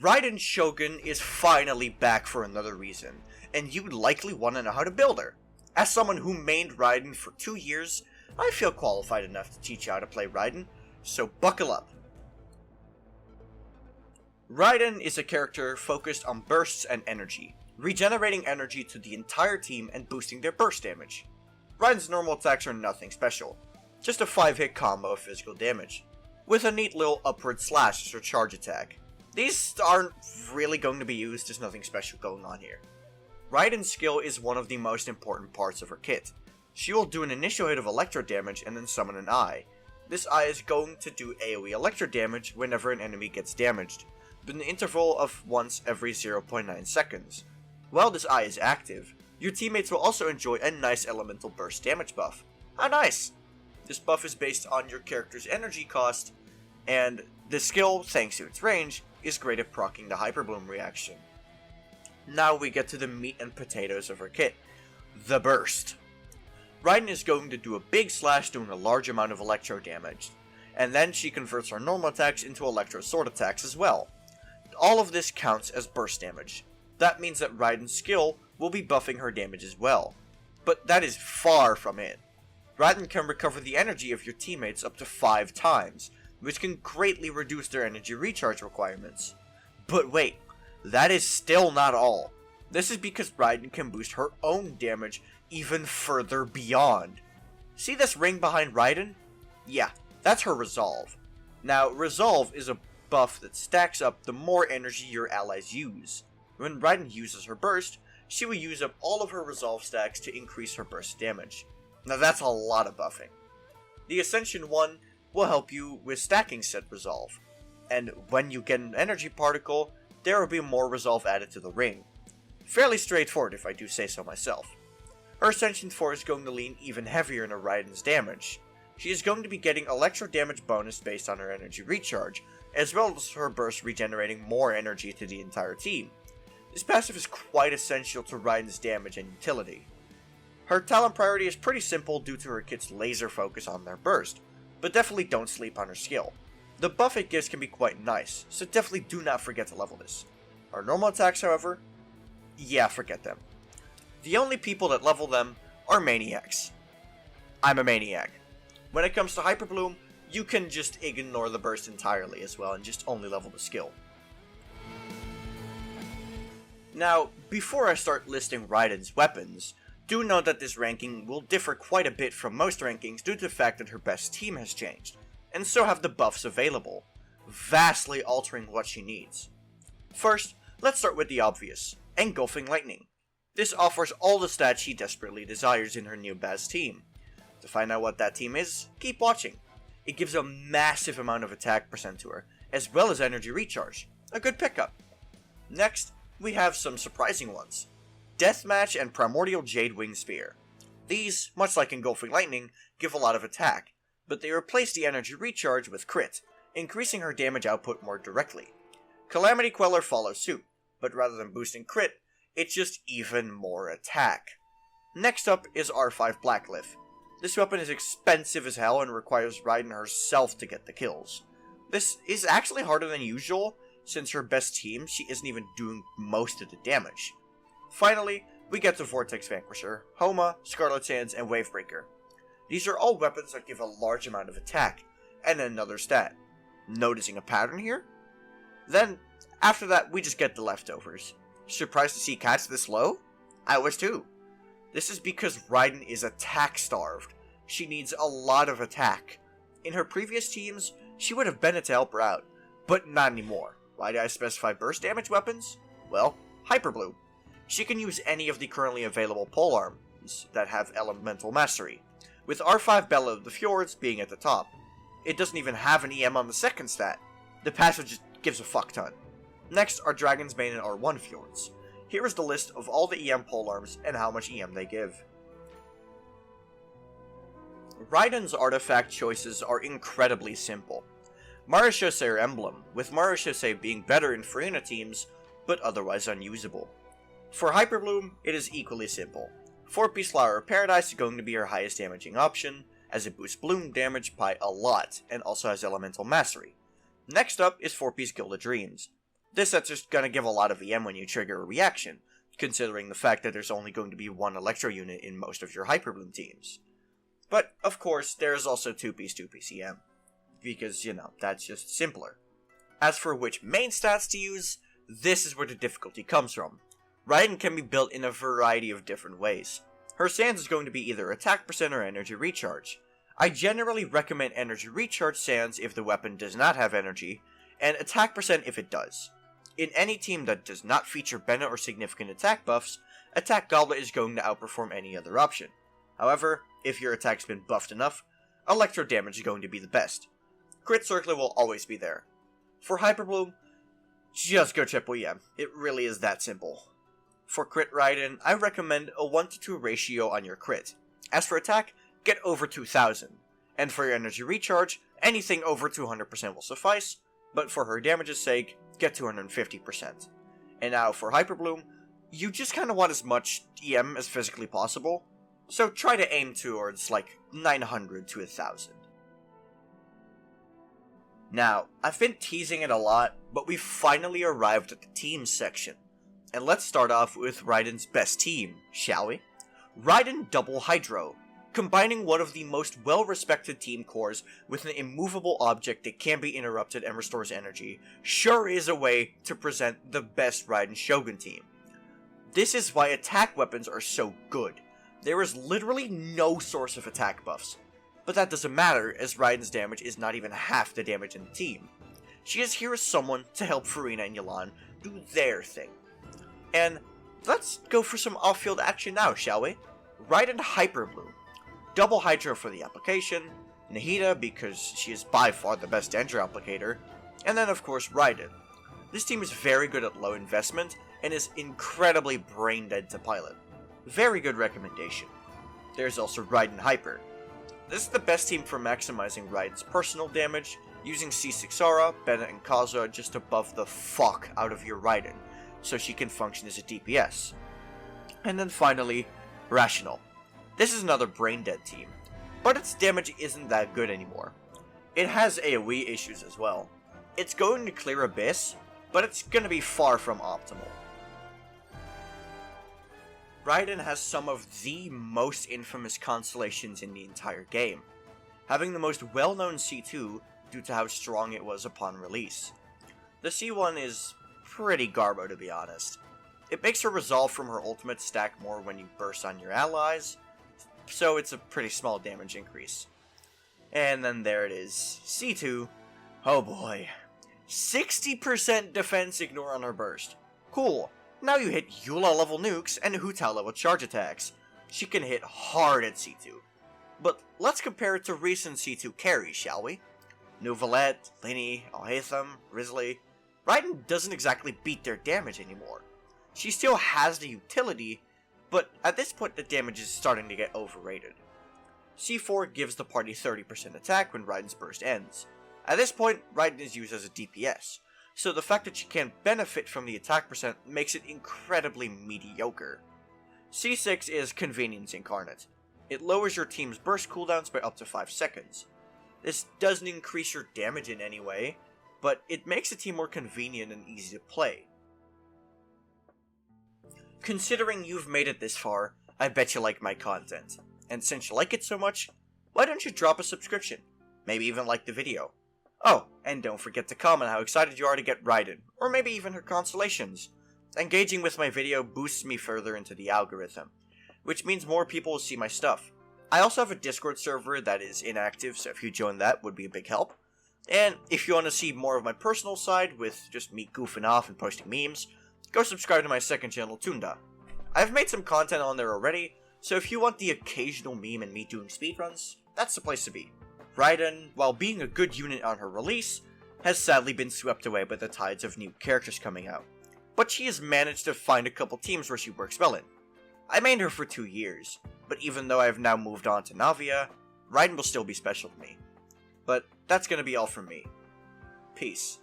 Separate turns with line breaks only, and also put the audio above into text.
Raiden Shogun is finally back for another reason, and you'd likely want to know how to build her. As someone who mained Raiden for 2 years, I feel qualified enough to teach you how to play Raiden, so buckle up. Raiden is a character focused on bursts and energy, regenerating energy to the entire team and boosting their burst damage. Raiden's normal attacks are nothing special, just a 5-hit combo of physical damage, with a neat little upward slash as her charge attack. These aren't really going to be used, there's nothing special going on here. Raiden's skill is one of the most important parts of her kit. She will do an initial hit of electro damage and then summon an eye. This eye is going to do AoE electro damage whenever an enemy gets damaged, but in an interval of once every 0.9 seconds. While this eye is active, your teammates will also enjoy a nice elemental burst damage buff. How nice! This buff is based on your character's energy cost, and the skill, thanks to its range, is great at proccing the Hyper Bloom reaction. Now we get to the meat and potatoes of her kit, the burst. Raiden is going to do a big slash doing a large amount of electro damage, and then she converts her normal attacks into electro sword attacks as well. All of this counts as burst damage. That means that Raiden's skill will be buffing her damage as well, but that is far from it. Raiden can recover the energy of your teammates up to 5 times, which can greatly reduce their energy recharge requirements. But wait, that is still not all. This is because Raiden can boost her own damage even further beyond. See this ring behind Raiden? Yeah, that's her resolve. Now, resolve is a buff that stacks up the more energy your allies use. When Raiden uses her burst, she will use up all of her resolve stacks to increase her burst damage. Now that's a lot of buffing. The Ascension 1 will help you with stacking said resolve, and when you get an energy particle, there will be more resolve added to the ring. Fairly straightforward if I do say so myself. Her Ascension 4 is going to lean even heavier into Raiden's damage. She is going to be getting electro damage bonus based on her energy recharge, as well as her burst regenerating more energy to the entire team. This passive is quite essential to Raiden's damage and utility. Her talent priority is pretty simple due to her kit's laser focus on their burst, but definitely don't sleep on her skill. The buff it gives can be quite nice, so definitely do not forget to level this. Her normal attacks, however, yeah, forget them. The only people that level them are maniacs. I'm a maniac. When it comes to Hyper Bloom, you can just ignore the burst entirely as well and just only level the skill. Now, before I start listing Raiden's weapons, do note that this ranking will differ quite a bit from most rankings due to the fact that her best team has changed, and so have the buffs available, vastly altering what she needs. First, let's start with the obvious, Engulfing Lightning. This offers all the stats she desperately desires in her new Baz team. To find out what that team is, keep watching. It gives a massive amount of attack percent to her, as well as energy recharge, a good pickup. Next, we have some surprising ones. Deathmatch and Primordial Jade Wing Spear. These, much like Engulfing Lightning, give a lot of attack, but they replace the energy recharge with crit, increasing her damage output more directly. Calamity Queller follows suit, but rather than boosting crit, it's just even more attack. Next up is R5 Blacklift. This weapon is expensive as hell and requires Raiden herself to get the kills. This is actually harder than usual, since her best team, she isn't even doing most of the damage. Finally, we get to Vortex Vanquisher, Homa, Scarlet Sands, and Wavebreaker. These are all weapons that give a large amount of attack, and another stat. Noticing a pattern here? Then, after that, we just get the leftovers. Surprised to see cats this low? I was too. This is because Raiden is attack-starved. She needs a lot of attack. In her previous teams, she would have Bennett to help her out, but not anymore. Why did I specify burst damage weapons? Well, Hyper Bloom. She can use any of the currently available polearms that have elemental mastery, with R5 Bella of the Fjords being at the top. It doesn't even have an EM on the second stat. The passive just gives a fuck ton. Next are Dragon's Bane and R1 Fjords. Here is the list of all the EM polearms and how much EM they give. Raiden's artifact choices are incredibly simple. Marechaussee or Emblem, with Marechaussee being better in Farina teams, but otherwise unusable. For Hyper Bloom, it is equally simple. 4-piece Flower of Paradise is going to be her highest damaging option, as it boosts Bloom damage by a lot, and also has Elemental Mastery. Next up is 4-piece Gilded Dreams. This set's just gonna give a lot of EM when you trigger a reaction, considering the fact that there's only going to be one Electro unit in most of your Hyper Bloom teams. But, of course, there's also 2-piece EM, because, that's just simpler. As for which main stats to use, this is where the difficulty comes from. Raiden can be built in a variety of different ways. Her Sans is going to be either attack percent or energy recharge. I generally recommend energy recharge Sans if the weapon does not have energy, and attack percent if it does. In any team that does not feature Bennett or significant attack buffs, Attack Goblet is going to outperform any other option. However, if your attack's been buffed enough, Electro damage is going to be the best. Crit Circler will always be there. For Hyper Bloom, just go triple EM. It really is that simple. For Crit Raiden, I recommend a 1-to-2 ratio on your crit. As for attack, get over 2000. And for your energy recharge, anything over 200% will suffice, but for her damage's sake, get 250%. And now for Hyper Bloom, you just kinda want as much EM as physically possible, so try to aim towards like 900 to 1000. Now, I've been teasing it a lot, but we've finally arrived at the teams section. And let's start off with Raiden's best team, shall we? Raiden Double Hydro, combining one of the most well-respected team cores with an immovable object that can be interrupted and restores energy, sure is a way to present the best Raiden Shogun team. This is why attack weapons are so good. There is literally no source of attack buffs. But that doesn't matter, as Raiden's damage is not even half the damage in the team. She is here as someone to help Furina and Yelan do their thing. And let's go for some off-field action now, shall we? Raiden Hyper Bloom. Double Hydro for the application, Nahida because she is by far the best Danger applicator, and then of course Raiden. This team is very good at low investment, and is incredibly brain dead to pilot. Very good recommendation. There's also Raiden Hyper. This is the best team for maximizing Raiden's personal damage, using C6 Aura, Bennett, and Kazuha just to buff the fuck out of your Raiden, so she can function as a DPS. And then finally, Rational. This is another brain dead team, but its damage isn't that good anymore. It has AoE issues as well. It's going to clear Abyss, but it's going to be far from optimal. Raiden has some of the most infamous constellations in the entire game, having the most well-known C2 due to how strong it was upon release. The C1 is pretty garbo, to be honest. It makes her resolve from her ultimate stack more when you burst on your allies, so it's a pretty small damage increase. And then there it is, C2. Oh boy. 60% defense ignore on her burst. Cool. Now you hit Eula level nukes and Hu Tao level charge attacks. She can hit hard at C2. But let's compare it to recent C2 carries, shall we? Nuvalette, Linny, Alhaitham, Risley. Raiden doesn't exactly beat their damage anymore. She still has the utility, but at this point the damage is starting to get overrated. C4 gives the party 30% attack when Raiden's burst ends. At this point, Raiden is used as a DPS, so the fact that she can't benefit from the attack percent makes it incredibly mediocre. C6 is convenience incarnate. It lowers your team's burst cooldowns by up to 5 seconds. This doesn't increase your damage in any way, but it makes the team more convenient and easy to play. Considering you've made it this far, I bet you like my content. And since you like it so much, why don't you drop a subscription? Maybe even like the video. Oh, and don't forget to comment how excited you are to get Raiden, or maybe even her constellations. Engaging with my video boosts me further into the algorithm, which means more people will see my stuff. I also have a Discord server that is inactive, so if you join that would be a big help. And if you want to see more of my personal side, with just me goofing off and posting memes, go subscribe to my second channel, Tunda. I've made some content on there already, so if you want the occasional meme and me doing speedruns, that's the place to be. Raiden, while being a good unit on her release, has sadly been swept away by the tides of new characters coming out. But she has managed to find a couple teams where she works well in. I mained her for 2 years, but even though I have now moved on to Navia, Raiden will still be special to me. But that's gonna be all from me. Peace.